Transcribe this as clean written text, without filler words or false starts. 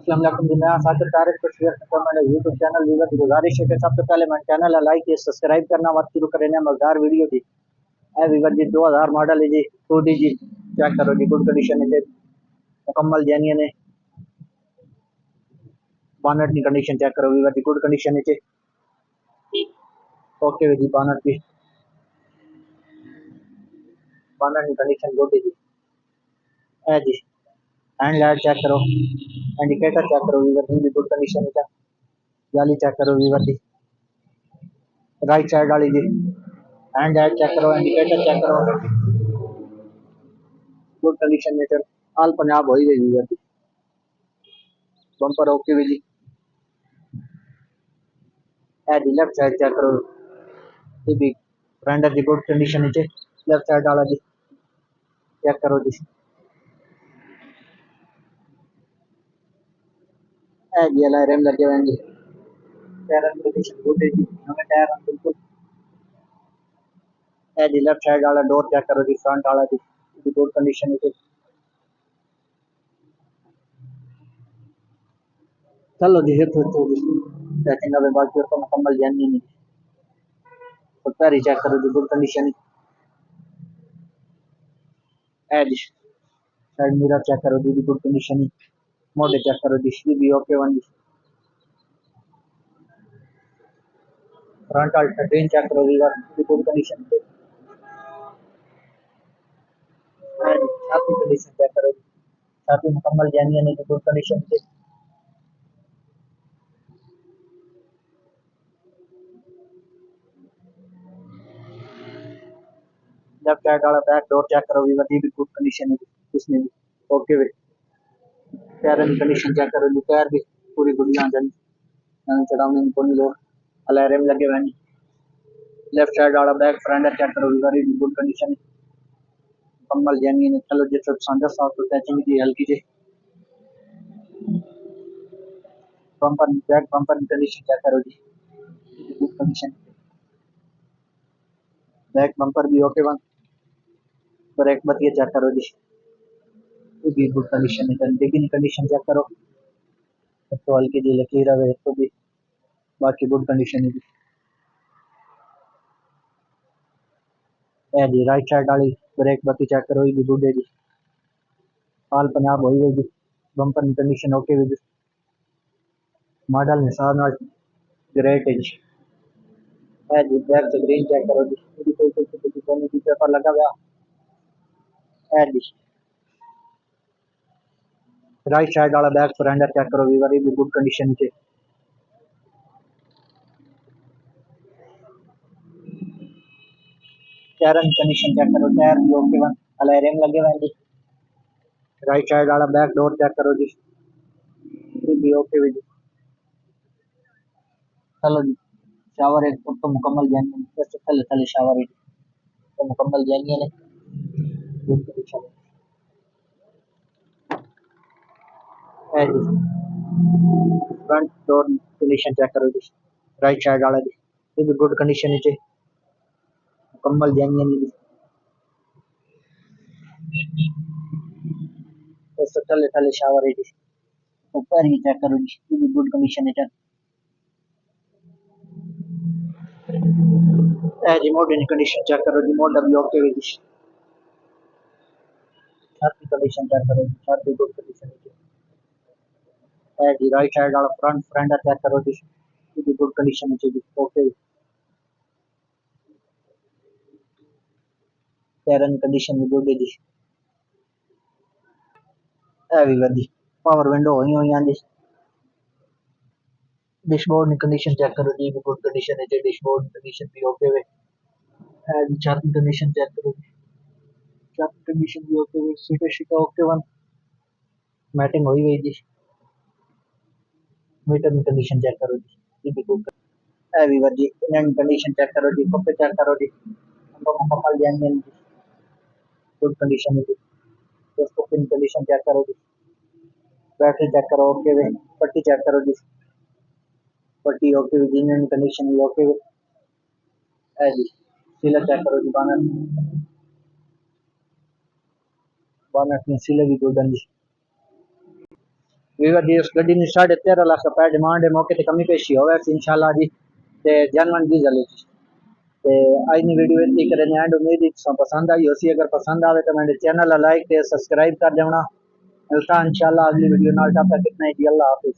अस्सलाम वालेकुम जी, मैं साकिब तारिक को शेयर करता हूं मेरे यूट्यूब चैनल वीवर की गुजारिश है कि सबसे पहले मैं चैनल लाइक या सब्सक्राइब करना मत शुरू करें ना मजेदार वीडियो जी। ए वीवर जी 2000 मॉडल है जी 2D जी। चेक करो जी, गुड कंडीशन है, मुकम्मल जेन्युइन है। बॉनेट की कंडीशन चेक करो वीवर जी, गुड कंडीशन है। ओके जी, बॉनेट की कंडीशन गुड है जी। ए जी हैंड लाइट चेक करो, इंडिकेटर चेक करो वीवर जी, गुड कंडीशन है। जाली चेक करो वीवर जी, राइट साइड वाली जी। हैंड लाइट चेक करो, इंडिकेटर चेक करो, गुड कंडीशन में सर। ऑल पंजाब हो ही गई वीवर जी। बम्पर ओके हुई जी। ए जी लेफ्ट साइड चेक करो, ये भी फ्रंट की गुड कंडीशन है। लेफ्ट साइड वाला जी चेक करो जी। ए जी एल रेम लगे हुए हैं जी। टायर कंडीशन गुड है जी, हमें टायर बिल्कुल। ए जी लेफ्ट साइड वाला डोर चेक करो जी, फ्रंट वाला जी, गुड कंडीशन है। चलो जी हिट तो चेकिंग अभी बाकी और तो मुकम्मल जानी नहीं। तो पैर ही चेक करो जी, गुड कंडीशन है। ए जी साइड मिरर चेक करो जी, गुड कंडीशन है। मोटे चेक करो जी, ये भी ओके वन जी। फ्रंट वाला ट्रेन चेक करो जी, गुड कंडीशन है। छाती कंडीशन चेक करो जी, छाती मुकम्मल जानी है, गुड कंडीशन है। लेफ्ट साइड वाला बैक डोर चेक करो वीवर जी, गुड कंडीशन है इसमें भी। ओके वे टायर की कंडीशन चेक करो जी, टायर भी पूरी गुड़िया नवी चढ़ाने में कोई लोड अलार्म लगे हुए हैं। लेफ्ट साइड वाला बैक फ्रंट चेक करो वीवर जी, गुड कंडीशन है, मुकम्मल जेन्युइन है। चलो जी सब सांझा साफ तो टचिंग की हल्की जी। बम्पर बैक बम्पर की कंडीशन चेक करो जी, गुड कंडीशन। बैक बम्पर भी ओके वन। ब्रेक बतिया चेक करो जी, ये भी गुड कंडीशन है। डिग्गी की कंडीशन चेक करो, तो हल्की जी लकीर है तो भी बाकी गुड कंडीशन है जी। ए जी राइट साइड वाली ब्रेक बत्ती चेक करो, ये भी गुड है जी। ऑल पंजाब हो गई जी। बम्पर की कंडीशन ओके हुई जी। मॉडल निशान और ग्रेट है जी। ए जी बैक से ग्रीन चेक करो जी, ये भी कोई कोने की पेपर लगा हुआ है जी। राइट साइड वाला बैक सरेंडर चेक करो वीवर, ये भी गुड कंडीशन है। टायर की कंडीशन चेक करो, टायर भी ओके वन अलार्म लगे हुए हैं जी। राइट साइड वाला बैक डोर चेक करो जी, ये भी ओके हुई जी। चलो जी शावर एक तो मुकम्मल जेन्युइन है, इससे पहले पहले शावर है तो मुकम्मल जेन्युइन है, गुड कंडीशन है जी। फ्रंट डोर कंडीशन चेक करो जी, राइट साइड वाला जी, ये भी गुड कंडीशन है, मुकम्मल जेन्युइन है। इससे पहले पहले शावर है जी। ऊपर ही चेक करो जी, ये भी गुड कंडीशन है। जी मोटर कंडीशन चेक करो जी, मोटर भी ओके हुई जी। छाती कंडीशन चेक करो जी, छाती गुड कंडीशन है जी। राइट साइड वाला फ्रंट फ्रेंडर चेक करो जी, ये भी गुड कंडीशन है जी, ओके। टायर कंडीशन भी गुड है जी। हैवी वाली पावर विंडो हुई हुई हैं जी। डैशबोर्ड की कंडीशन चेक करो जी, गुड कंडीशन है जी। डैशबोर्ड कंडीशन भी ओके हुए है जी। छाती कंडीशन चेक करो जी, छाती कंडीशन भी ओके हुई। सीटें शीटा ओके वन, मैटिंग हुई हुई जी। मीटर की कंडीशन चेक करो जी, ये भी गुड हैवी वाली इंजन कंडीशन चेक करो जी, पप्पे चेक करो जी, मुकम्मल जेन्युइन जी, गुड कंडीशन है जी। दोस्तों पिन कंडीशन चेक करो जी, बैटरी चेक करो ओके हुए। पट्टी चेक करो जी, पट्टी ओके हुई। इंजन कंडीशन भी ओके हुई है जी। सीला चेक करो जी, बानट में सीले भी गुड है जी। वीवर जी उस गड्डी में 13.5 लाख रुपए डिमांड है, मौके ते कमी पेशी होवे इंशाल्लाह जी। ते जनवन डीजल है जी। ते आज नी वीडियो इतनी करें एंड उम्मीद है पसंद आई होसी। अगर पसंद आवे तो मेरे चैनल लाइक ते सब्सक्राइब कर देना। मिलता इंशाल्लाह अगली वीडियो नाल। तब तक इतना ही जी, अल्लाह हाफिज।